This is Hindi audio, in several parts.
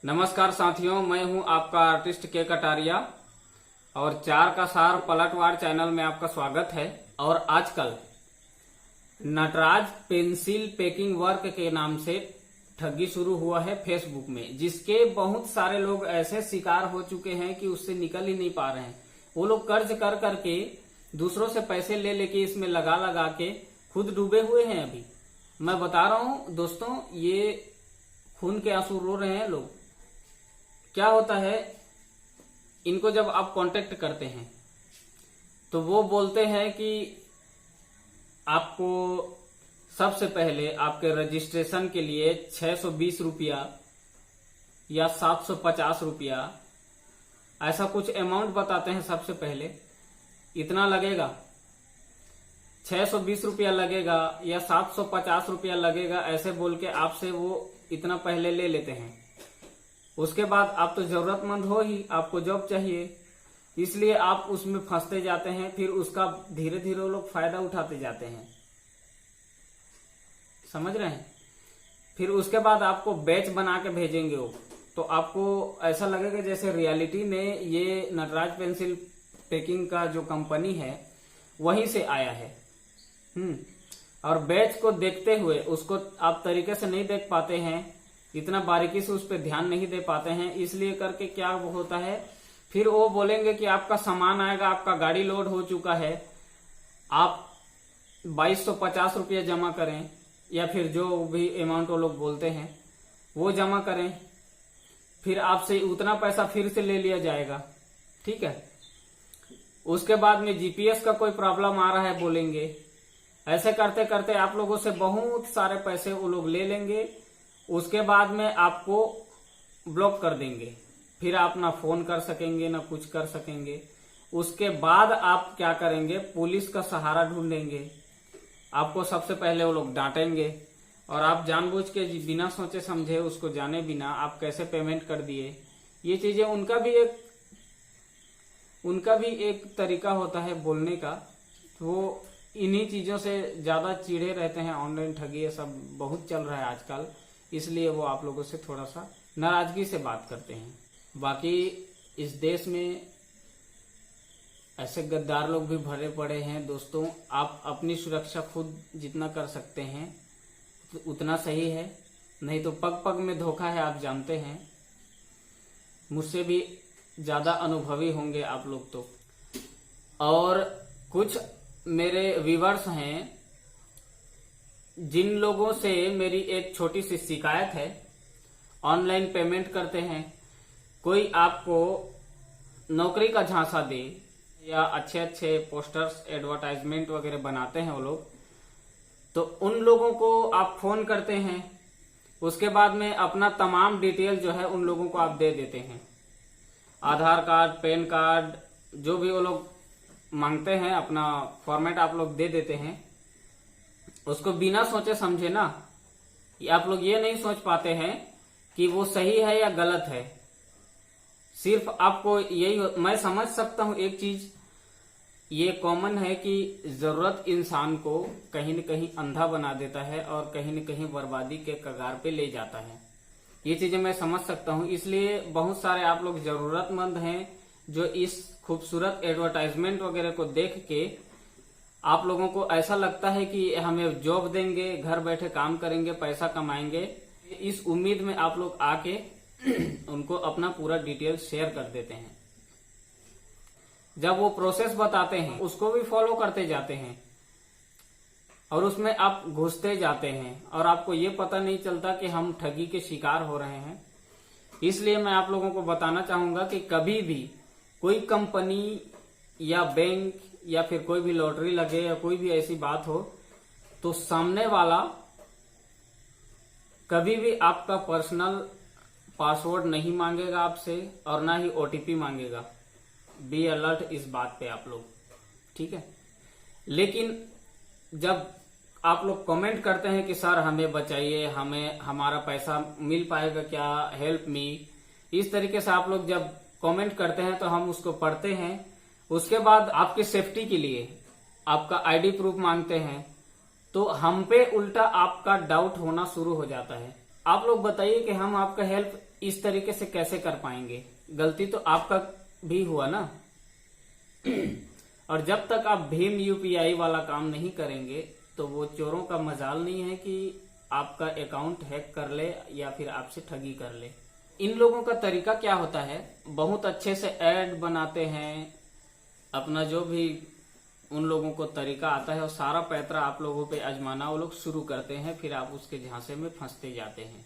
नमस्कार साथियों, मैं हूं आपका आर्टिस्ट के कटारिया और चार का सार पलटवार चैनल में आपका स्वागत है। और आजकल नटराज पेंसिल पैकिंग वर्क के नाम से ठगी शुरू हुआ है फेसबुक में, जिसके बहुत सारे लोग ऐसे शिकार हो चुके हैं कि उससे निकल ही नहीं पा रहे हैं। वो लोग कर्ज कर करके दूसरों से पैसे ले लेके इसमें लगा लगा के खुद डूबे हुए हैं। अभी मैं बता रहा हूं दोस्तों, ये खून के आंसू रो रहे हैं लोग। क्या होता है, इनको जब आप कांटेक्ट करते हैं तो वो बोलते हैं कि आपको सबसे पहले आपके रजिस्ट्रेशन के लिए 620 रुपया या 750 रुपया ऐसा कुछ अमाउंट बताते हैं। सबसे पहले इतना लगेगा, 620 रुपया लगेगा या 750 रुपया लगेगा, ऐसे बोल के आपसे वो इतना पहले ले लेते हैं। उसके बाद आप तो जरूरतमंद हो ही, आपको जॉब चाहिए, इसलिए आप उसमें फंसते जाते हैं। फिर उसका धीरे धीरे वो लोग फायदा उठाते जाते हैं, समझ रहे हैं। फिर उसके बाद आपको बैच बना के भेजेंगे वो, तो आपको ऐसा लगेगा जैसे रियलिटी में ये नटराज पेंसिल पैकिंग का जो कंपनी है वहीं से आया है। और बैच को देखते हुए उसको आप तरीके से नहीं देख पाते हैं, इतना बारीकी से उस पर ध्यान नहीं दे पाते हैं, इसलिए करके क्या होता है, फिर वो बोलेंगे कि आपका सामान आएगा, आपका गाड़ी लोड हो चुका है, आप 2250 रुपया जमा करें, या फिर जो भी अमाउंट वो लोग बोलते हैं वो जमा करें, फिर आपसे उतना पैसा फिर से ले लिया जाएगा। ठीक है, उसके बाद में जीपीएस का कोई प्रॉब्लम आ रहा है बोलेंगे। ऐसे करते करते आप लोगों से बहुत सारे पैसे वो लोग ले लेंगे। उसके बाद में आपको ब्लॉक कर देंगे, फिर आप ना फोन कर सकेंगे ना कुछ कर सकेंगे। उसके बाद आप क्या करेंगे, पुलिस का सहारा ढूंढेंगे। आपको सबसे पहले वो लोग डांटेंगे और आप जानबूझ के बिना सोचे समझे उसको जाने बिना आप कैसे पेमेंट कर दिए। ये चीजें उनका भी एक तरीका होता है बोलने का। वो इन्हीं चीजों से ज्यादा चिढ़े रहते हैं। ऑनलाइन ठगी ये सब बहुत चल रहा है आजकल, इसलिए वो आप लोगों से थोड़ा सा नाराजगी से बात करते हैं। बाकी इस देश में ऐसे गद्दार लोग भी भरे पड़े हैं दोस्तों। आप अपनी सुरक्षा खुद जितना कर सकते हैं तो उतना सही है, नहीं तो पग पग में धोखा है, आप जानते हैं। मुझसे भी ज्यादा अनुभवी होंगे आप लोग तो। और कुछ मेरे व्यूअर्स हैं जिन लोगों से मेरी एक छोटी सी शिकायत है। ऑनलाइन पेमेंट करते हैं, कोई आपको नौकरी का झांसा दे या अच्छे अच्छे पोस्टर्स एडवर्टाइजमेंट वगैरह बनाते हैं वो लोग, तो उन लोगों को आप फोन करते हैं। उसके बाद में अपना तमाम डिटेल जो है उन लोगों को आप दे देते हैं, आधार कार्ड, पैन कार्ड, जो भी वो लोग मांगते हैं अपना फॉर्मेट आप लोग दे देते हैं। उसको बिना सोचे समझे ना, आप लोग ये नहीं सोच पाते हैं कि वो सही है या गलत है। सिर्फ आपको यही मैं समझ सकता हूं, एक चीज ये कॉमन है कि जरूरत इंसान को कहीं न कहीं अंधा बना देता है और कहीं न कहीं बर्बादी के कगार पे ले जाता है। ये चीजें मैं समझ सकता हूं, इसलिए बहुत सारे आप लोग जरूरतमंद हैं जो इस खूबसूरत एडवर्टाइजमेंट वगैरह को देख के आप लोगों को ऐसा लगता है कि हमें जॉब देंगे, घर बैठे काम करेंगे, पैसा कमाएंगे। इस उम्मीद में आप लोग आके उनको अपना पूरा डिटेल शेयर कर देते हैं। जब वो प्रोसेस बताते हैं उसको भी फॉलो करते जाते हैं और उसमें आप घुसते जाते हैं और आपको ये पता नहीं चलता कि हम ठगी के शिकार हो रहे हैं। इसलिए मैं आप लोगों को बताना चाहूंगा कि कभी भी कोई कंपनी या बैंक या फिर कोई भी लॉटरी लगे या कोई भी ऐसी बात हो, तो सामने वाला कभी भी आपका पर्सनल पासवर्ड नहीं मांगेगा आपसे और ना ही ओटीपी मांगेगा। बी अलर्ट इस बात पे आप लोग, ठीक है। लेकिन जब आप लोग कमेंट करते हैं कि सर हमें बचाइए, हमें हमारा पैसा मिल पाएगा क्या, हेल्प मी, इस तरीके से आप लोग जब कमेंट करते हैं तो हम उसको पढ़ते हैं। उसके बाद आपकी सेफ्टी के लिए आपका आईडी प्रूफ मांगते हैं, तो हम पे उल्टा आपका डाउट होना शुरू हो जाता है। आप लोग बताइए कि हम आपका हेल्प इस तरीके से कैसे कर पाएंगे। गलती तो आपका भी हुआ ना। और जब तक आप भीम यूपीआई वाला काम नहीं करेंगे तो वो चोरों का मजाल नहीं है कि आपका अकाउंट हैक कर ले या फिर आपसे ठगी कर ले। इन लोगों का तरीका क्या होता है, बहुत अच्छे से ऐड बनाते हैं, अपना जो भी उन लोगों को तरीका आता है और सारा पैतरा आप लोगों पे आजमाना वो लोग शुरू करते हैं, फिर आप उसके झांसे में फंसते जाते हैं।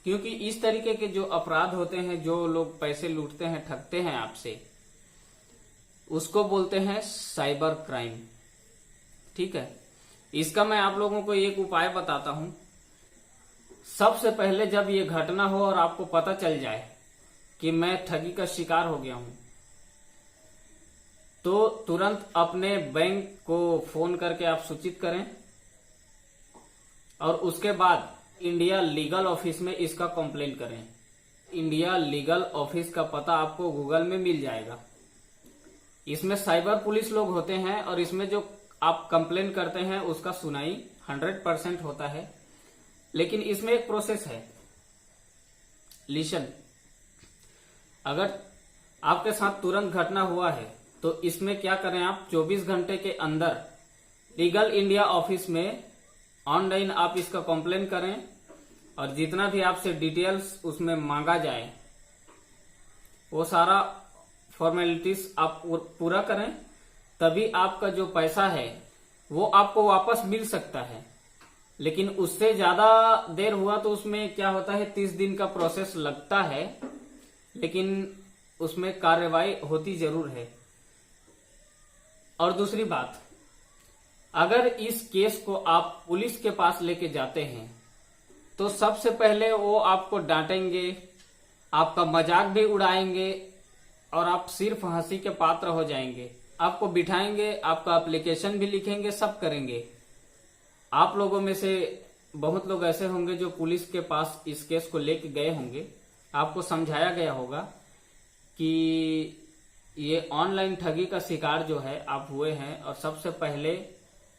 क्योंकि इस तरीके के जो अपराध होते हैं, जो लोग पैसे लूटते हैं, ठगते हैं आपसे, उसको बोलते हैं साइबर क्राइम। ठीक है, इसका मैं आप लोगों को एक उपाय बताता हूं। सबसे पहले जब ये घटना हो और आपको पता चल जाए कि मैं ठगी का शिकार हो गया हूं, तो तुरंत अपने बैंक को फोन करके आप सूचित करें और उसके बाद इंडिया लीगल ऑफिस में इसका कंप्लेंट करें। इंडिया लीगल ऑफिस का पता आपको गूगल में मिल जाएगा। इसमें साइबर पुलिस लोग होते हैं और इसमें जो आप कंप्लेंट करते हैं उसका सुनाई 100% होता है। लेकिन इसमें एक प्रोसेस है, लिसन। अगर आपके साथ तुरंत घटना हुआ है तो इसमें क्या करें, आप 24 घंटे के अंदर लीगल इंडिया ऑफिस में ऑनलाइन आप इसका कंप्लेंट करें और जितना भी आपसे डिटेल्स उसमें मांगा जाए वो सारा फॉर्मेलिटीज आप पूरा करें, तभी आपका जो पैसा है वो आपको वापस मिल सकता है। लेकिन उससे ज्यादा देर हुआ तो उसमें क्या होता है, 30 दिन का प्रोसेस लगता है, लेकिन उसमें कार्रवाई होती जरूर है। और दूसरी बात, अगर इस केस को आप पुलिस के पास लेके जाते हैं तो सबसे पहले वो आपको डांटेंगे, आपका मजाक भी उड़ाएंगे और आप सिर्फ हंसी के पात्र हो जाएंगे। आपको बिठाएंगे, आपका एप्लीकेशन भी लिखेंगे, सब करेंगे। आप लोगों में से बहुत लोग ऐसे होंगे जो पुलिस के पास इस केस को लेके गए होंगे, आपको समझाया गया होगा कि ये ऑनलाइन ठगी का शिकार जो है आप हुए हैं और सबसे पहले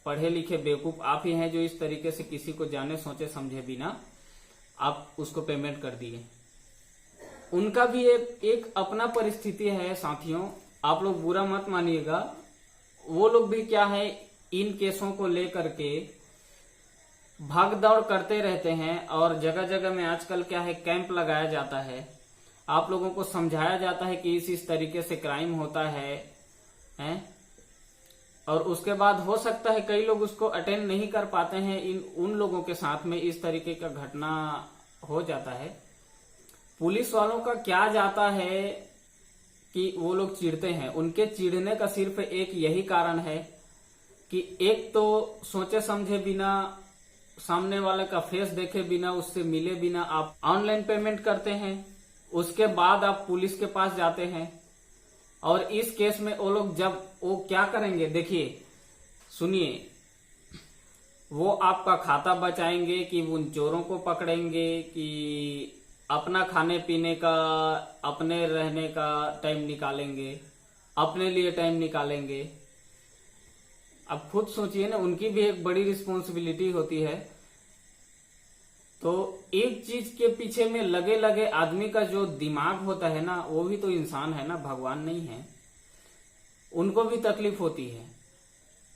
पढ़े लिखे बेवकूफ आप ही हैं जो इस तरीके से किसी को जाने सोचे समझे बिना आप उसको पेमेंट कर दिए। उनका भी एक अपना परिस्थिति है साथियों, आप लोग बुरा मत मानिएगा। वो लोग भी क्या है, इन केसों को लेकर के भाग दौड़ करते रहते हैं और जगह जगह में आजकल क्या है, कैंप लगाया जाता है, आप लोगों को समझाया जाता है कि इस तरीके से क्राइम होता है और उसके बाद हो सकता है कई लोग उसको अटेंड नहीं कर पाते हैं। उन लोगों के साथ में इस तरीके का घटना हो जाता है। पुलिस वालों का क्या जाता है कि वो लोग चिढ़ते हैं, उनके चिढ़ने का सिर्फ एक यही कारण है कि एक तो सोचे समझे बिना, सामने वाले का फेस देखे बिना, उससे मिले बिना आप ऑनलाइन पेमेंट करते हैं, उसके बाद आप पुलिस के पास जाते हैं। और इस केस में वो लोग जब वो क्या करेंगे, देखिए सुनिए, वो आपका खाता बचाएंगे कि उन चोरों को पकड़ेंगे कि अपना खाने पीने का, अपने रहने का टाइम निकालेंगे, अपने लिए टाइम निकालेंगे। अब खुद सोचिए ना, उनकी भी एक बड़ी रिस्पॉन्सिबिलिटी होती है। तो एक चीज के पीछे में लगे लगे आदमी का जो दिमाग होता है ना, वो भी तो इंसान है ना, भगवान नहीं है, उनको भी तकलीफ होती है।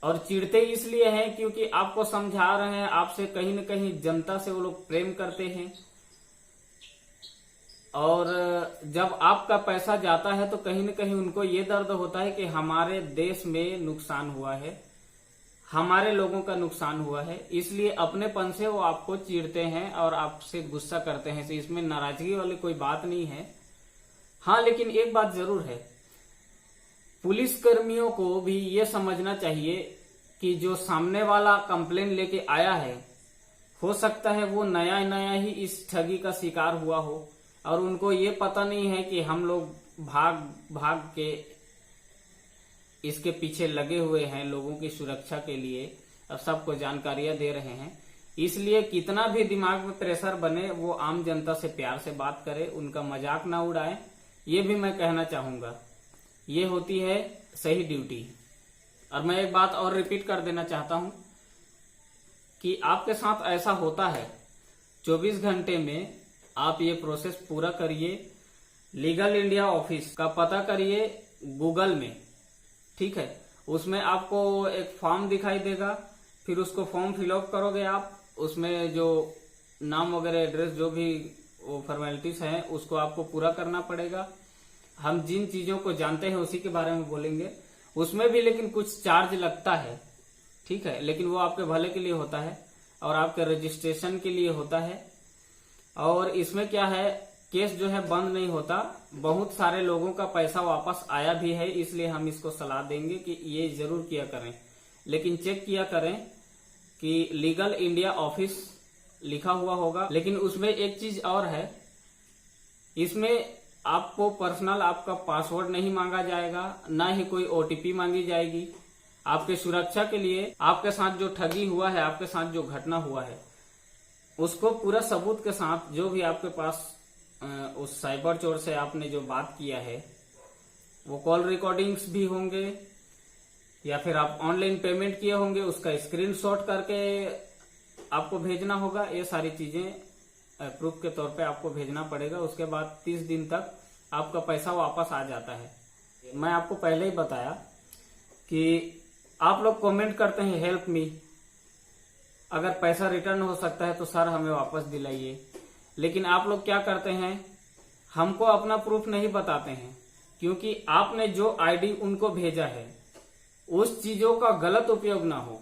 और चिढ़ते इसलिए हैं क्योंकि आपको समझा रहे हैं, आपसे कहीं न कहीं जनता से वो लोग प्रेम करते हैं। और जब आपका पैसा जाता है तो कहीं न कहीं उनको ये दर्द होता है कि हमारे देश में नुकसान हुआ है, हमारे लोगों का नुकसान हुआ है, इसलिए अपनेपन से वो आपको चिढ़ते हैं और आपसे गुस्सा करते हैं। तो इसमें नाराजगी वाली कोई बात नहीं है। हाँ, लेकिन एक बात जरूर है, पुलिस कर्मियों को भी ये समझना चाहिए कि जो सामने वाला कंप्लेन लेके आया है, हो सकता है वो नया नया ही इस ठगी का शिकार हुआ हो और उनको ये पता नहीं है कि हम लोग भाग भाग के इसके पीछे लगे हुए हैं लोगों की सुरक्षा के लिए और सबको जानकारियां दे रहे हैं। इसलिए कितना भी दिमाग में प्रेशर बने, वो आम जनता से प्यार से बात करे, उनका मजाक ना उड़ाए, ये भी मैं कहना चाहूंगा। ये होती है सही ड्यूटी। और मैं एक बात और रिपीट कर देना चाहता हूं कि आपके साथ ऐसा होता है, 24 घंटे में आप ये प्रोसेस पूरा करिए। लीगल इंडिया ऑफिस का पता करिए गूगल में, ठीक है। उसमें आपको एक फॉर्म दिखाई देगा, फिर उसको फॉर्म फिलअप करोगे आप। उसमें जो नाम वगैरह, एड्रेस, जो भी वो फॉर्मेलिटीज हैं उसको आपको पूरा करना पड़ेगा। हम जिन चीजों को जानते हैं उसी के बारे में बोलेंगे। उसमें भी लेकिन कुछ चार्ज लगता है, ठीक है, लेकिन वो आपके भले के लिए होता है और आपके रजिस्ट्रेशन के लिए होता है। और इसमें क्या है, केस जो है बंद नहीं होता, बहुत सारे लोगों का पैसा वापस आया भी है। इसलिए हम इसको सलाह देंगे कि ये जरूर किया करें, लेकिन चेक किया करें कि लीगल इंडिया ऑफिस लिखा हुआ होगा। लेकिन उसमें एक चीज और है, इसमें आपको पर्सनल आपका पासवर्ड नहीं मांगा जाएगा, ना ही कोई ओटीपी मांगी जाएगी। आपके सुरक्षा के लिए आपके साथ जो ठगी हुआ है, आपके साथ जो घटना हुआ है, उसको पूरा सबूत के साथ, जो भी आपके पास उस साइबर चोर से आपने जो बात किया है, वो कॉल रिकॉर्डिंग्स भी होंगे, या फिर आप ऑनलाइन पेमेंट किए होंगे, उसका स्क्रीनशॉट करके आपको भेजना होगा। ये सारी चीजें प्रूफ के तौर पे आपको भेजना पड़ेगा। उसके बाद 30 दिन तक आपका पैसा वापस आ जाता है। मैं आपको पहले ही बताया कि आप लोग कमेंट करते हैं हेल्प मी, अगर पैसा रिटर्न हो सकता है तो सर हमें वापस दिलाइए। लेकिन आप लोग क्या करते हैं, हमको अपना प्रूफ नहीं बताते हैं, क्योंकि आपने जो आईडी उनको भेजा है उस चीजों का गलत उपयोग ना हो,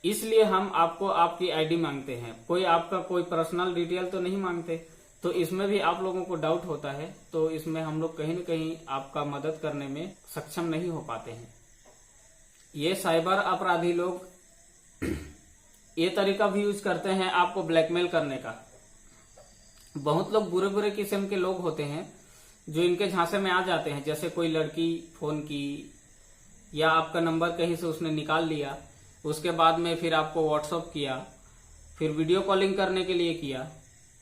इसलिए हम आपको आपकी आईडी मांगते हैं। कोई आपका कोई पर्सनल डिटेल तो नहीं मांगते। तो इसमें भी आप लोगों को डाउट होता है, तो इसमें हम लोग कहीं न कहीं आपका मदद करने में सक्षम नहीं हो पाते हैं। ये साइबर अपराधी लोग ये तरीका भी यूज करते हैं आपको ब्लैकमेल करने का। बहुत लोग बुरे बुरे किस्म के लोग होते हैं जो इनके झांसे में आ जाते हैं। जैसे कोई लड़की फोन की, या आपका नंबर कहीं से उसने निकाल लिया, उसके बाद में फिर आपको व्हाट्सअप किया, फिर वीडियो कॉलिंग करने के लिए किया,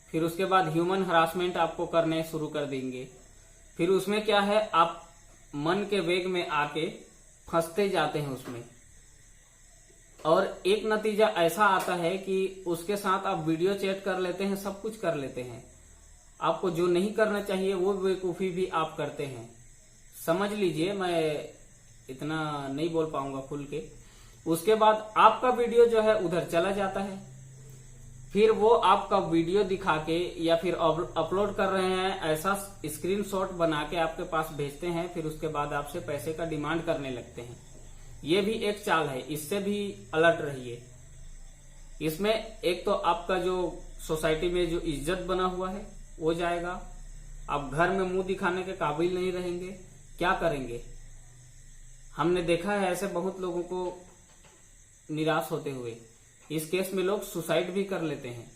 फिर उसके बाद ह्यूमन हरासमेंट आपको करने शुरू कर देंगे। फिर उसमें क्या है, आप मन के वेग में आके फंसते जाते हैं उसमें, और एक नतीजा ऐसा आता है कि उसके साथ आप वीडियो चैट कर लेते हैं, सब कुछ कर लेते हैं। आपको जो नहीं करना चाहिए वो बेवकूफी भी आप करते हैं। समझ लीजिए, मैं इतना नहीं बोल पाऊंगा खुल के। उसके बाद आपका वीडियो जो है उधर चला जाता है, फिर वो आपका वीडियो दिखा के या फिर अपलोड कर रहे हैं ऐसा स्क्रीनशॉट बना के आपके पास भेजते हैं। फिर उसके बाद आपसे पैसे का डिमांड करने लगते हैं। ये भी एक चाल है, इससे भी अलर्ट रहिए। इसमें एक तो आपका जो सोसाइटी में जो इज्जत बना हुआ है वो जाएगा, आप घर में मुंह दिखाने के काबिल नहीं रहेंगे। क्या करेंगे? हमने देखा है ऐसे बहुत लोगों को निराश होते हुए। इस केस में लोग सुसाइड भी कर लेते हैं।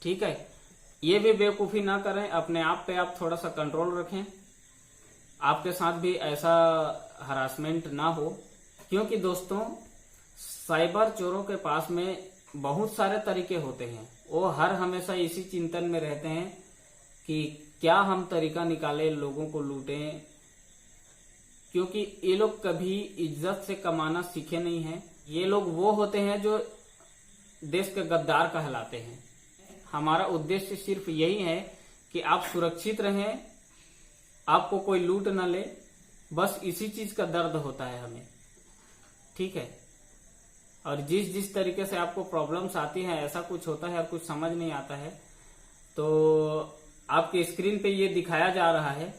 ठीक है, ये भी बेवकूफी ना करें, अपने आप पे आप थोड़ा सा कंट्रोल रखें, आपके साथ भी ऐसा हरासमेंट ना हो। क्योंकि दोस्तों, साइबर चोरों के पास में बहुत सारे तरीके होते हैं। वो हर हमेशा इसी चिंतन में रहते हैं कि क्या हम तरीका निकालें, लोगों को लूटें, क्योंकि ये लोग कभी इज्जत से कमाना सीखे नहीं हैं। ये लोग वो होते हैं जो देश के गद्दार कहलाते हैं। हमारा उद्देश्य सिर्फ यही है कि आप सुरक्षित रहें, आपको कोई लूट न ले, बस इसी चीज का दर्द होता है हमें। ठीक है, और जिस जिस तरीके से आपको प्रॉब्लम्स आती हैं, ऐसा कुछ होता है और कुछ समझ नहीं आता है, तो आपके स्क्रीन पे ये दिखाया जा रहा है,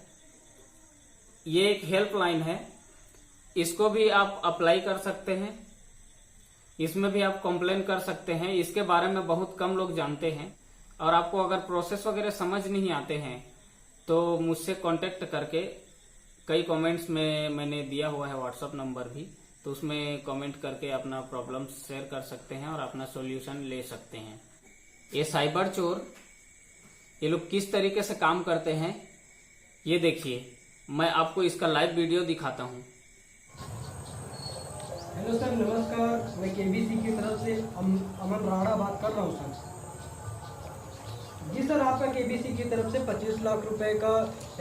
ये एक हेल्पलाइन है, इसको भी आप अप्लाई कर सकते हैं, इसमें भी आप कंप्लेन कर सकते हैं। इसके बारे में बहुत कम लोग जानते हैं, और आपको अगर प्रोसेस वगैरह समझ नहीं आते हैं तो मुझसे कांटेक्ट करके, कई कमेंट्स में मैंने दिया हुआ है व्हाट्सएप नंबर भी, तो उसमें कमेंट करके अपना प्रॉब्लम शेयर कर सकते हैं और अपना सॉल्यूशन ले सकते हैं। ये साइबर चोर, ये लोग किस तरीके से काम करते हैं ये देखिए। मैं आपको इसका लाइव वीडियो दिखाता हूँ। हेलो सर, नमस्कार। मैं केबीसी की तरफ से अमन राणा बात कर रहा हूँ सर। जी सर, आपका केबीसी की तरफ से 25 लाख रुपए का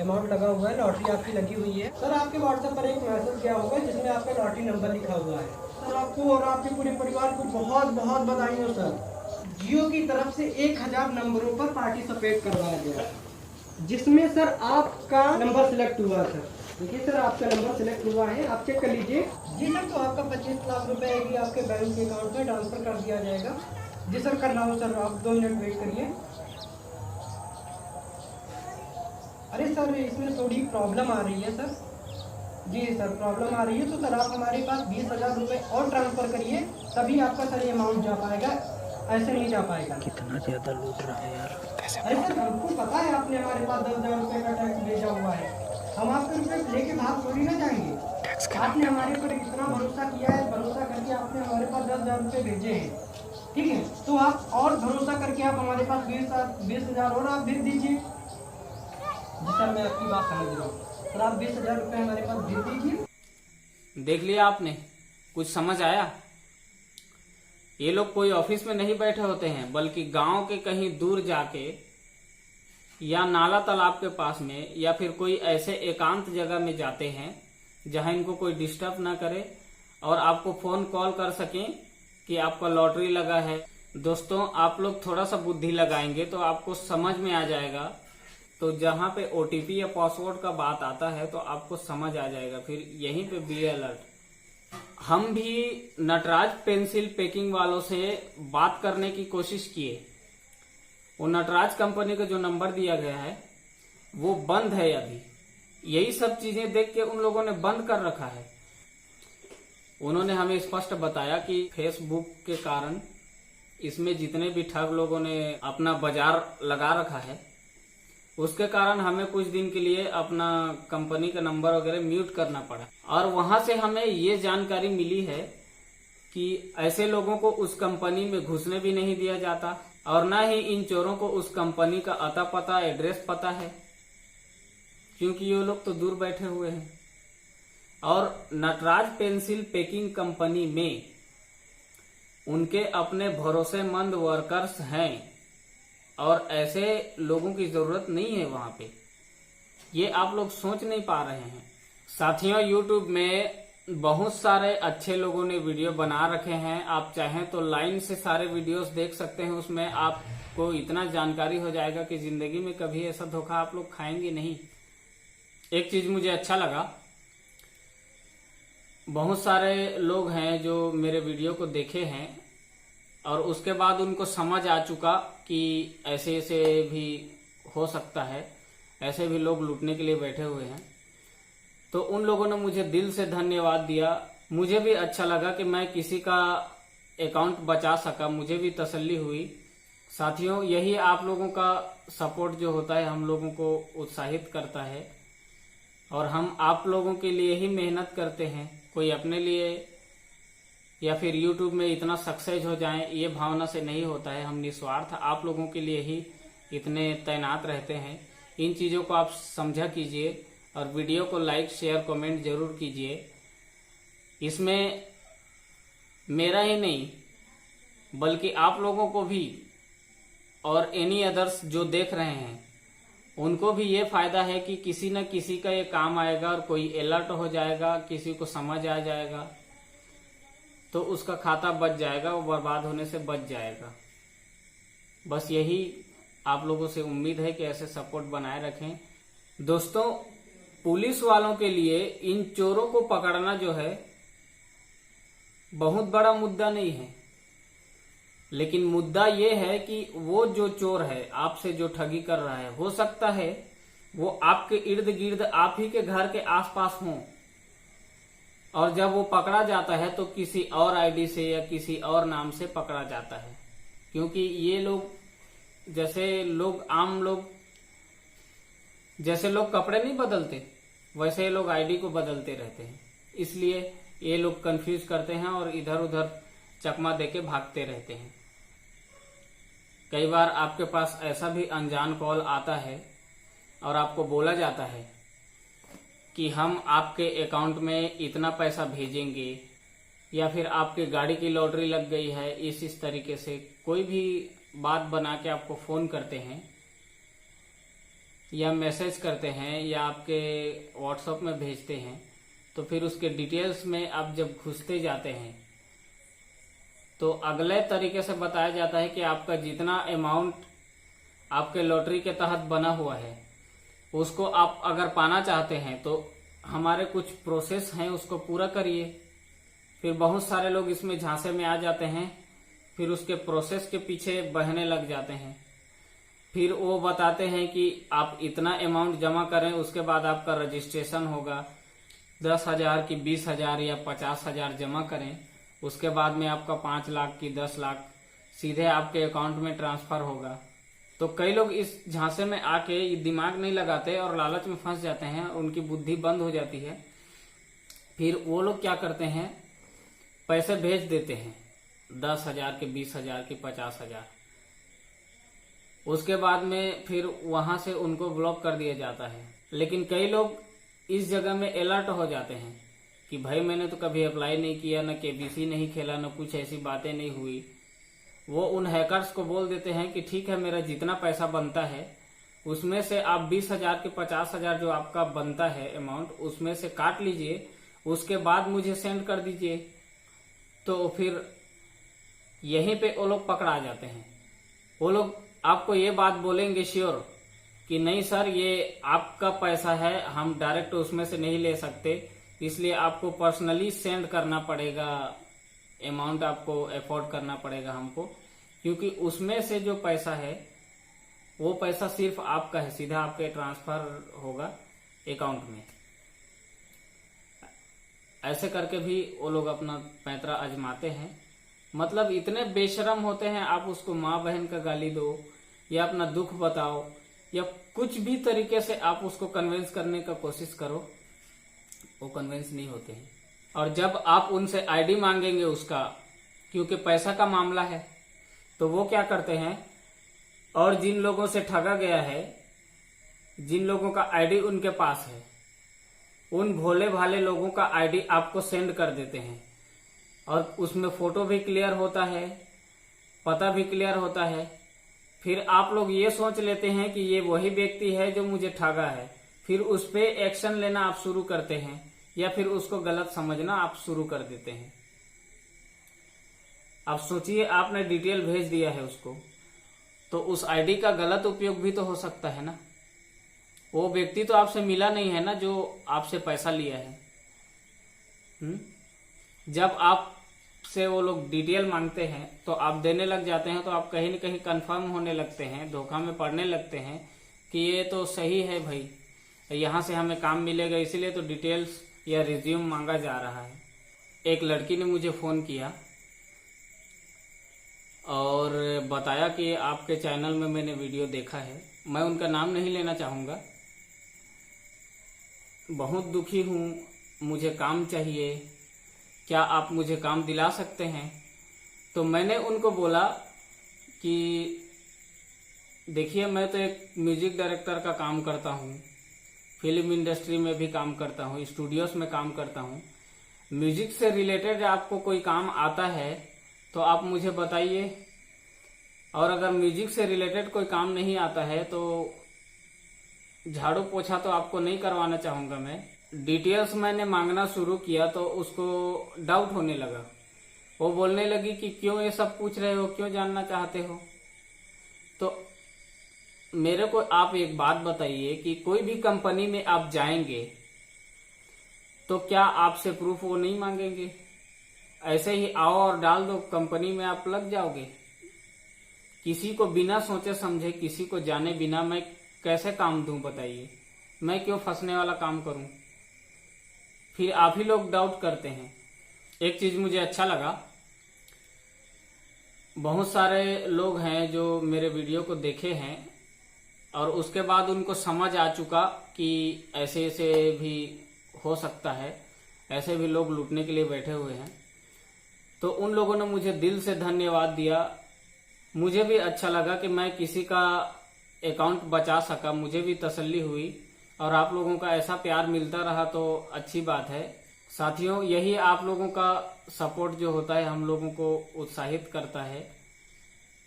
अमाउंट लगा हुआ है, लॉटरी आपकी लगी हुई है। सर, आपके व्हाट्सएप पर एक मैसेज गया होगा जिसमें आपका लॉटरी नंबर लिखा हुआ है। सर, आपको और आपके पूरे परिवार को बहुत बहुत बधाई हो सर। जियो की तरफ से 1000 नंबरों पर पार्टिसिपेट करवाया गया, जिसमें सर आपका नंबर सिलेक्ट हुआ सर। देखिए सर, आपका नंबर सिलेक्ट हुआ है, आप चेक कर लीजिए। जी सर, तो आपका 25 लाख रुपए भी आपके बैंक के अकाउंट में ट्रांसफर कर दिया जाएगा। जी सर, कर रहा हूँ सर, आप 2 मिनट वेट करिए। अरे सर, इसमें थोड़ी प्रॉब्लम आ रही है सर। जी सर, प्रॉब्लम आ रही है, तो सर आप हमारे पास 20,000 रुपये और ट्रांसफर करिए, तभी आपका सर ये अमाउंट जा पाएगा, ऐसे नहीं जा पाएगा। कितना ज्यादा लूट रहा है यार। अरे सर, हमको पता है आपने हमारे पास 10,000 रुपये का टैक्स भेजा हुआ है, हम आपके रुपये लेके भाग थोड़ी ना जाएंगे। आपने हमारे पर इतना भरोसा किया है, भरोसा करके आपने हमारे पास 10,000 रुपये भेजे हैं, ठीक है, तो आप और भरोसा करके आप हमारे पास 20,000 और आप भेज दीजिए। जी सर, मैं आपकी बात समझ रहा हूँ सर, आप 20,000 रुपये हमारे पास भेज दीजिए। देख लिया आपने, कुछ समझ आया? ये लोग कोई ऑफिस में नहीं बैठे होते हैं, बल्कि गांव के कहीं दूर जाके या नाला तालाब के पास में या फिर कोई ऐसे एकांत जगह में जाते हैं जहां इनको कोई डिस्टर्ब ना करे और आपको फोन कॉल कर सकें कि आपका लॉटरी लगा है। दोस्तों, आप लोग थोड़ा सा बुद्धि लगाएंगे तो आपको समझ में आ जाएगा। तो जहां पे ओटीपी या पासवर्ड का बात आता है तो आपको समझ आ जाएगा, फिर यहीं पे बी अलर्ट। हम भी नटराज पेंसिल पैकिंग वालों से बात करने की कोशिश किए। वो नटराज कंपनी का जो नंबर दिया गया है वो बंद है अभी। यही सब चीजें देख के उन लोगों ने बंद कर रखा है। उन्होंने हमें स्पष्ट बताया कि फेसबुक के कारण इसमें जितने भी ठग लोगों ने अपना बाजार लगा रखा है, उसके कारण हमें कुछ दिन के लिए अपना कंपनी का नंबर वगैरह म्यूट करना पड़ा। और वहां से हमें ये जानकारी मिली है कि ऐसे लोगों को उस कंपनी में घुसने भी नहीं दिया जाता और ना ही इन चोरों को उस कंपनी का अता पता, एड्रेस पता है, क्योंकि ये लोग तो दूर बैठे हुए हैं। और नटराज पेंसिल पैकिंग कंपनी में उनके अपने भरोसेमंद वर्कर्स हैं और ऐसे लोगों की जरूरत नहीं है वहां पे। ये आप लोग सोच नहीं पा रहे हैं। साथियों, YouTube में बहुत सारे अच्छे लोगों ने वीडियो बना रखे हैं। आप चाहें तो लाइन से सारे वीडियोस देख सकते हैं। उसमें आपको इतना जानकारी हो जाएगा कि जिंदगी में कभी ऐसा धोखा आप लोग खाएंगे नहीं। एक चीज मुझे अच्छा लगा, बहुत सारे लोग हैं जो मेरे वीडियो को देखे हैं और उसके बाद उनको समझ आ चुका कि ऐसे ऐसे भी हो सकता है, ऐसे भी लोग लूटने के लिए बैठे हुए हैं। तो उन लोगों ने मुझे दिल से धन्यवाद दिया। मुझे भी अच्छा लगा कि मैं किसी का अकाउंट बचा सका, मुझे भी तसल्ली हुई। साथियों, यही आप लोगों का सपोर्ट जो होता है हम लोगों को उत्साहित करता है और हम आप लोगों के लिए ही मेहनत करते हैं। कोई अपने लिए या फिर YouTube में इतना सक्सेस हो जाए ये भावना से नहीं होता है। हम निस्वार्थ आप लोगों के लिए ही इतने तैनात रहते हैं। इन चीज़ों को आप समझा कीजिए और वीडियो को लाइक, शेयर, कमेंट जरूर कीजिए। इसमें मेरा ही नहीं बल्कि आप लोगों को भी और एनी अदर्स जो देख रहे हैं उनको भी ये फायदा है कि किसी न किसी का ये काम आएगा और कोई अलर्ट हो जाएगा, किसी को समझ आ जाएगा तो उसका खाता बच जाएगा, वो बर्बाद होने से बच जाएगा। बस यही आप लोगों से उम्मीद है कि ऐसे सपोर्ट बनाए रखें। दोस्तों, पुलिस वालों के लिए इन चोरों को पकड़ना जो है बहुत बड़ा मुद्दा नहीं है, लेकिन मुद्दा ये है कि वो जो चोर है आपसे जो ठगी कर रहा है, हो सकता है वो आपके इर्द गिर्द आप ही के घर के आसपास हों और जब वो पकड़ा जाता है तो किसी और आईडी से या किसी और नाम से पकड़ा जाता है। क्योंकि ये लोग जैसे लोग कपड़े नहीं बदलते वैसे ये लोग आईडी को बदलते रहते हैं, इसलिए ये लोग कंफ्यूज करते हैं और इधर उधर चकमा देके भागते रहते हैं। कई बार आपके पास ऐसा भी अनजान कॉल आता है और आपको बोला जाता है कि हम आपके अकाउंट में इतना पैसा भेजेंगे या फिर आपके गाड़ी की लॉटरी लग गई है। इस तरीके से कोई भी बात बना के आपको फोन करते हैं या मैसेज करते हैं या आपके व्हाट्सएप में भेजते हैं। तो फिर उसके डिटेल्स में आप जब घुसते जाते हैं तो अगले तरीके से बताया जाता है कि आपका जितना अमाउंट आपके लॉटरी के तहत बना हुआ है उसको आप अगर पाना चाहते हैं तो हमारे कुछ प्रोसेस हैं उसको पूरा करिए। फिर बहुत सारे लोग इसमें झांसे में आ जाते हैं, फिर उसके प्रोसेस के पीछे बहने लग जाते हैं। फिर वो बताते हैं कि आप इतना अमाउंट जमा करें, उसके बाद आपका रजिस्ट्रेशन होगा। 10,000 की 20,000 या 50,000 जमा करें, उसके बाद में आपका 5 लाख की 10 लाख सीधे आपके अकाउंट में ट्रांसफर होगा। तो कई लोग इस झांसे में आके दिमाग नहीं लगाते और लालच में फंस जाते हैं, उनकी बुद्धि बंद हो जाती है। फिर वो लोग क्या करते हैं, पैसे भेज देते हैं 10,000 के 20,000 के 50,000। उसके बाद में फिर वहां से उनको ब्लॉक कर दिया जाता है। लेकिन कई लोग इस जगह में अलर्ट हो जाते हैं कि भाई मैंने तो कभी अप्लाई नहीं किया, न केबीसी नहीं खेला, न कुछ ऐसी बातें नहीं हुई। वो उन हैकर्स को बोल देते हैं कि ठीक है, मेरा जितना पैसा बनता है उसमें से आप 20,000 के 50,000 जो आपका बनता है अमाउंट, उसमें से काट लीजिए, उसके बाद मुझे सेंड कर दीजिए। तो फिर यहीं पे वो लोग पकड़ा जाते हैं। वो लोग आपको ये बात बोलेंगे श्योर कि नहीं सर, ये आपका पैसा है, हम डायरेक्ट उसमें से नहीं ले सकते, इसलिए आपको पर्सनली सेंड करना पड़ेगा, अमाउंट आपको अफोर्ड करना पड़ेगा हमको, क्योंकि उसमें से जो पैसा है वो पैसा सिर्फ आपका है, सीधा आपके ट्रांसफर होगा अकाउंट में। ऐसे करके भी वो लोग अपना पैंतरा आजमाते हैं। मतलब इतने बेशरम होते हैं, आप उसको माँ बहन का गाली दो या अपना दुख बताओ या कुछ भी तरीके से आप उसको कन्विंस करने का कोशिश करो, वो कन्विंस नहीं होते हैं। और जब आप उनसे आईडी मांगेंगे उसका, क्योंकि पैसा का मामला है, तो वो क्या करते हैं, और जिन लोगों से ठगा गया है, जिन लोगों का आईडी उनके पास है, उन भोले भाले लोगों का आईडी आपको सेंड कर देते हैं। और उसमें फोटो भी क्लियर होता है, पता भी क्लियर होता है। फिर आप लोग ये सोच लेते हैं कि ये वही व्यक्ति है जो मुझे ठगा है, फिर उस पे एक्शन लेना आप शुरू करते हैं या फिर उसको गलत समझना आप शुरू कर देते हैं। आप सोचिए, आपने डिटेल भेज दिया है उसको, तो उस आईडी का गलत उपयोग भी तो हो सकता है ना। वो व्यक्ति तो आपसे मिला नहीं है ना जो आपसे पैसा लिया है। जब आपसे वो लोग डिटेल मांगते हैं तो आप देने लग जाते हैं, तो आप कहीं न कहीं कंफर्म होने लगते हैं, धोखा में पड़ने लगते हैं कि ये तो सही है भाई, यहाँ से हमें काम मिलेगा, इसीलिए तो डिटेल्स या रिज्यूम मांगा जा रहा है। एक लड़की ने मुझे फोन किया और बताया कि आपके चैनल में मैंने वीडियो देखा है। मैं उनका नाम नहीं लेना चाहूँगा। बहुत दुखी हूँ, मुझे काम चाहिए, क्या आप मुझे काम दिला सकते हैं? तो मैंने उनको बोला कि देखिए, मैं तो एक म्यूजिक डायरेक्टर का काम करता हूँ, फिल्म इंडस्ट्री में भी काम करता हूँ, स्टूडियोज में काम करता हूँ। म्यूजिक से रिलेटेड आपको कोई काम आता है तो आप मुझे बताइए, और अगर म्यूजिक से रिलेटेड कोई काम नहीं आता है तो झाड़ू पोछा तो आपको नहीं करवाना चाहूँगा मैं। डिटेल्स मैंने मांगना शुरू किया तो उसको डाउट होने लगा। वो बोलने लगी कि क्यों ये सब पूछ रहे हो, क्यों जानना चाहते हो? तो मेरे को आप एक बात बताइए कि कोई भी कंपनी में आप जाएंगे तो क्या आपसे प्रूफ वो नहीं मांगेंगे? ऐसे ही आओ और डाल दो, कंपनी में आप लग जाओगे। किसी को बिना सोचे समझे, किसी को जाने बिना मैं कैसे काम दूं बताइए? मैं क्यों फंसने वाला काम करूं? फिर आप ही लोग डाउट करते हैं। एक चीज मुझे अच्छा लगा, बहुत सारे लोग हैं जो मेरे वीडियो को देखे हैं और उसके बाद उनको समझ आ चुका कि ऐसे ऐसे भी हो सकता है, ऐसे भी लोग लूटने के लिए बैठे हुए हैं। तो उन लोगों ने मुझे दिल से धन्यवाद दिया। मुझे भी अच्छा लगा कि मैं किसी का अकाउंट बचा सका, मुझे भी तसल्ली हुई। और आप लोगों का ऐसा प्यार मिलता रहा तो अच्छी बात है। साथियों, यही आप लोगों का सपोर्ट जो होता है हम लोगों को उत्साहित करता है,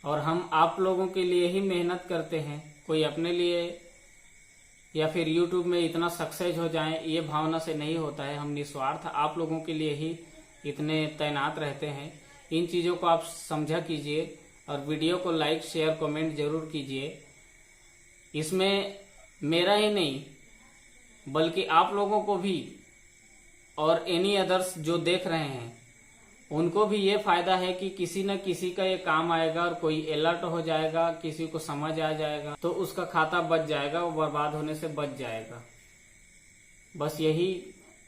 और हम आप लोगों के लिए ही मेहनत करते हैं। कोई अपने लिए या फिर YouTube में इतना सक्सेस हो जाए ये भावना से नहीं होता है। हम निस्वार्थ आप लोगों के लिए ही इतने तैनात रहते हैं। इन चीजों को आप समझा कीजिए और वीडियो को लाइक शेयर कमेंट जरूर कीजिए। इसमें मेरा ही नहीं बल्कि आप लोगों को भी और एनी अदर्स जो देख रहे हैं उनको भी ये फायदा है कि किसी न किसी का ये काम आएगा और कोई अलर्ट हो जाएगा, किसी को समझ आ जाएगा तो उसका खाता बच जाएगा, वो बर्बाद होने से बच जाएगा। बस यही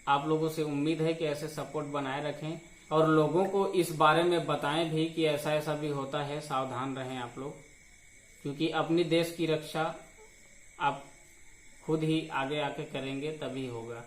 आप लोगों से उम्मीद है कि ऐसे सपोर्ट बनाए रखें और लोगों को इस बारे में बताएं भी कि ऐसा ऐसा भी होता है, सावधान रहें आप लोग, क्योंकि अपनी देश की रक्षा आप खुद ही आगे आके करेंगे तभी होगा।